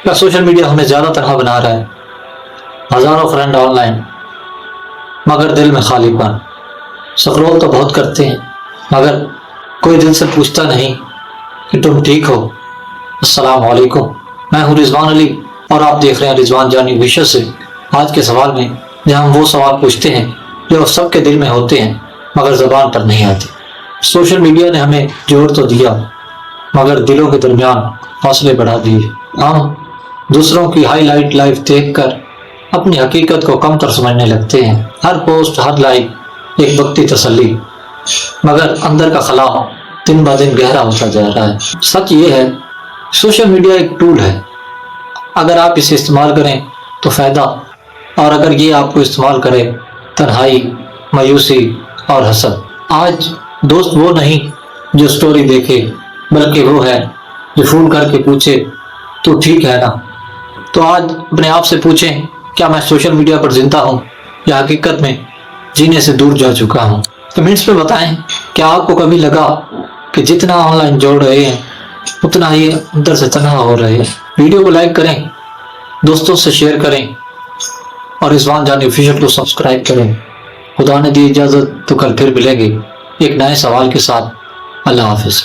کیا social media ہمیں زیادہ تنہا بنا رہا ہے؟ ہزاروں فرینڈ آن لائن مگر دل میں خالی پن، سکرول تو بہت کرتے ہیں مگر کوئی دل سے پوچھتا نہیں کہ تم ٹھیک ہو۔ السلام علیکم، میں ہوں رضوان علی اور آپ دیکھ رہے ہیں رضوان جانی وشے سے۔ آج کے سوال میں جہاں ہم وہ سوال پوچھتے ہیں جو سب کے دل میں ہوتے ہیں مگر زبان پر نہیں آتے۔ سوشل میڈیا نے ہمیں جوڑ تو دیا مگر دلوں کے درمیان فاصلے بڑھا دیے۔ ہم دوسروں کی ہائی لائٹ لائف دیکھ کر اپنی حقیقت کو کم تر سمجھنے لگتے ہیں۔ ہر پوسٹ، ہر لائک ایک وقتی تسلی، مگر اندر کا خلا دن بہ دن گہرا ہوتا جا رہا ہے۔ سچ یہ ہے، سوشل میڈیا ایک ٹول ہے، اگر آپ اسے استعمال کریں تو فائدہ، اور اگر یہ آپ کو استعمال کرے تنہائی، مایوسی اور حسد۔ آج دوست وہ نہیں جو سٹوری دیکھے، بلکہ وہ ہے جو فون کر کے پوچھے تو ٹھیک ہے نا۔ تو آج اپنے آپ سے پوچھیں، کیا میں سوشل میڈیا پر زندہ ہوں یا حقیقت میں جینے سے دور جا چکا ہوں؟ کمنٹس پہ بتائیں، کیا آپ کو کبھی لگا کہ جتنا آن لائن جوڑ رہے ہیں اتنا ہی اندر سے تنہا ہو رہے ہیں؟ ویڈیو کو لائک کریں، دوستوں سے شیئر کریں اور رضوان جانی آفیشیل کو سبسکرائب کریں۔ خدا نے دی اجازت تو کل پھر ملیں گے ایک نئے سوال کے ساتھ۔ اللہ حافظ۔